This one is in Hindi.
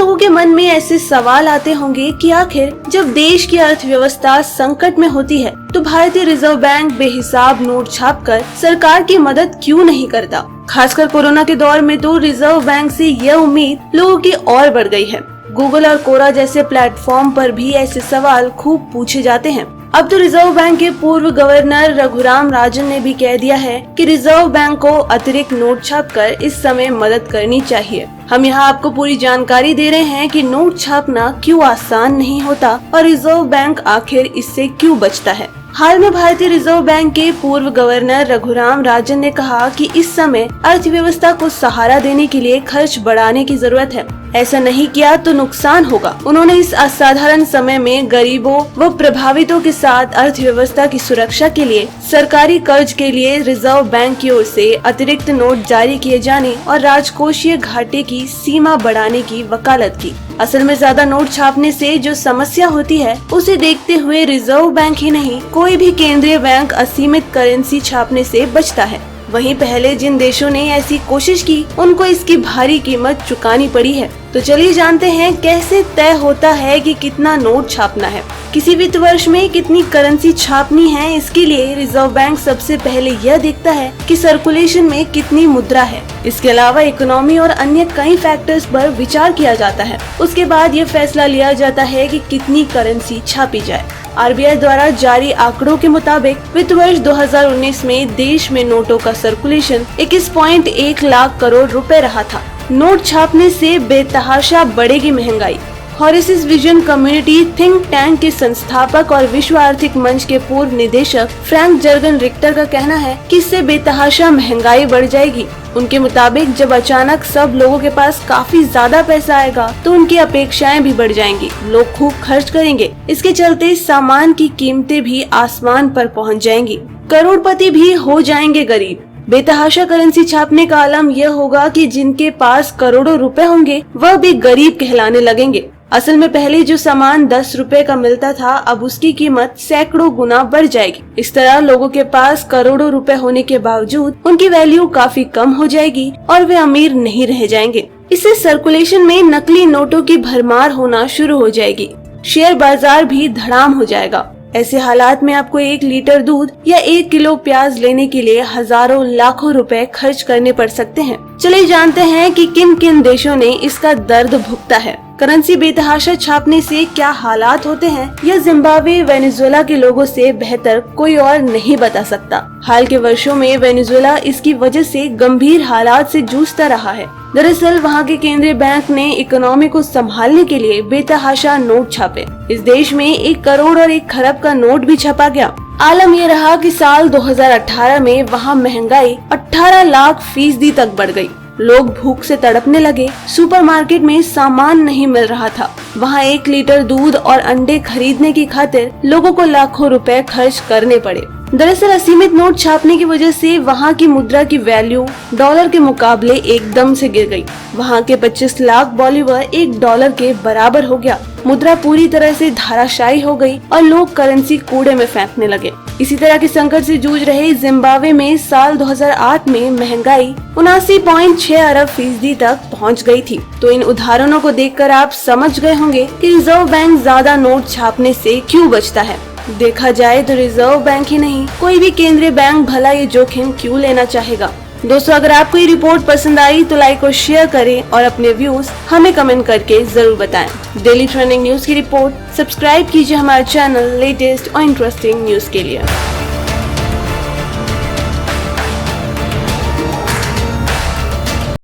लोगों के मन में ऐसे सवाल आते होंगे कि आखिर जब देश की अर्थव्यवस्था संकट में होती है तो भारतीय रिजर्व बैंक बेहिसाब नोट छापकर सरकार की मदद क्यों नहीं करता। खासकर कोरोना के दौर में तो रिजर्व बैंक से यह उम्मीद लोगों की और बढ़ गई है। गूगल और कोरा जैसे प्लेटफॉर्म पर भी ऐसे सवाल खूब पूछे जाते हैं। अब तो रिजर्व बैंक के पूर्व गवर्नर रघुराम राजन ने भी कह दिया है कि रिजर्व बैंक को अतिरिक्त नोट छापकर इस समय मदद करनी चाहिए। हम यहाँ आपको पूरी जानकारी दे रहे हैं कि नोट छापना क्यों आसान नहीं होता और रिजर्व बैंक आखिर इससे क्यों बचता है। हाल में भारतीय रिजर्व बैंक के पूर्व गवर्नर रघुराम राजन ने कहा कि इस समय अर्थव्यवस्था को सहारा देने के लिए खर्च बढ़ाने की जरूरत है। ऐसा नहीं किया तो नुकसान होगा। उन्होंने इस असाधारण समय में गरीबों व प्रभावितों के साथ अर्थव्यवस्था की सुरक्षा के लिए सरकारी कर्ज के लिए रिजर्व बैंक की ओर से अतिरिक्त नोट जारी किए जाने और राजकोषीय घाटे की सीमा बढ़ाने की वकालत की। असल में ज्यादा नोट छापने से जो समस्या होती है उसे देखते हुए रिजर्व बैंक ही नहीं कोई भी केंद्रीय बैंक असीमित करेंसी छापने से बचता है। वहीं पहले जिन देशों ने ऐसी कोशिश की उनको इसकी भारी कीमत चुकानी पड़ी है। तो चलिए जानते हैं कैसे तय होता है कि कितना नोट छापना है। किसी वित्त वर्ष में कितनी करेंसी छापनी है, इसके लिए रिजर्व बैंक सबसे पहले यह देखता है कि सर्कुलेशन में कितनी मुद्रा है। इसके अलावा इकोनॉमी और अन्य कई फैक्टर्स पर विचार किया जाता है। उसके बाद ये फैसला लिया जाता है कि कितनी करेंसी छापी जाए। आरबीआई द्वारा जारी आंकड़ों के मुताबिक वित्त वर्ष 2019 में देश में नोटों का सर्कुलेशन 21.1 लाख करोड़ रुपए रहा था। नोट छापने से बेतहाशा बढ़ेगी महंगाई। हॉरिसिस विजन कम्युनिटी थिंक टैंक के संस्थापक और विश्व आर्थिक मंच के पूर्व निदेशक फ्रैंक जर्गन रिक्टर का कहना है कि इससे बेतहाशा महंगाई बढ़ जाएगी। उनके मुताबिक जब अचानक सब लोगों के पास काफी ज्यादा पैसा आएगा तो उनकी अपेक्षाएं भी बढ़ जाएंगी। लोग खूब खर्च करेंगे। इसके चलते सामान की कीमतें भी आसमान पर पहुंच जाएंगी। करोड़पति भी हो जाएंगे गरीब। बेतहाशा करेंसी छापने का आलम यह होगा कि जिनके पास करोड़ों रुपए होंगे वह भी गरीब कहलाने लगेंगे। असल में पहले जो सामान 10 रुपए का मिलता था अब उसकी कीमत सैकड़ों गुना बढ़ जाएगी। इस तरह लोगों के पास करोड़ों रुपए होने के बावजूद उनकी वैल्यू काफी कम हो जाएगी और वे अमीर नहीं रह जाएंगे। इससे सर्कुलेशन में नकली नोटों की भरमार होना शुरू हो जाएगी। शेयर बाजार भी धड़ाम हो जाएगा। ऐसे हालात में आपको 1 लीटर दूध या 1 किलो प्याज लेने के लिए हजारों लाखों रुपए खर्च करने पड़ सकते हैं। चलिए जानते हैं कि किन किन देशों ने इसका दर्द भुगता है। करेंसी बेतहाशा छापने से क्या हालात होते हैं यह जिम्बाब्वे वेनेजुएला के लोगों से बेहतर कोई और नहीं बता सकता। हाल के वर्षों में वेनेजुएला इसकी वजह से गंभीर हालात से जूझता रहा है। दरअसल वहां के केंद्रीय बैंक ने इकोनॉमी को संभालने के लिए बेतहाशा नोट छापे। इस देश में 1 करोड़ और 1 खरब का नोट भी छपा गया। आलम यह रहा कि साल 2018 में वहां महंगाई 18 लाख % तक बढ़ गई। लोग भूख से तड़पने लगे। सुपरमार्केट में सामान नहीं मिल रहा था। वहाँ 1 लीटर दूध और अंडे खरीदने की खातिर लोगों को लाखों रुपए खर्च करने पड़े। दरअसल असीमित नोट छापने की वजह से वहाँ की मुद्रा की वैल्यू डॉलर के मुकाबले एकदम से गिर गई। वहाँ के 25 लाख बॉलीवर $1 के बराबर हो गया। मुद्रा पूरी तरह से धाराशायी हो गई और लोग करेंसी कूड़े में फेंकने लगे। इसी तरह के संकट से जूझ रहे जिम्बाब्वे में साल 2008 में महंगाई 79.6 अरब % तक पहुंच गई थी। तो इन उदाहरणों को देखकर आप समझ गए होंगे कि रिजर्व बैंक ज्यादा नोट छापने से क्यों बचता है। देखा जाए तो रिजर्व बैंक ही नहीं कोई भी केंद्रीय बैंक भला ये जोखिम क्यों लेना चाहेगा। दोस्तों अगर आपको ये रिपोर्ट पसंद आई तो लाइक और शेयर करें और अपने व्यूज हमें कमेंट करके जरूर बताएं। डेली ट्रेंडिंग न्यूज की रिपोर्ट सब्सक्राइब कीजिए हमारे चैनल लेटेस्ट और इंटरेस्टिंग न्यूज के लिए।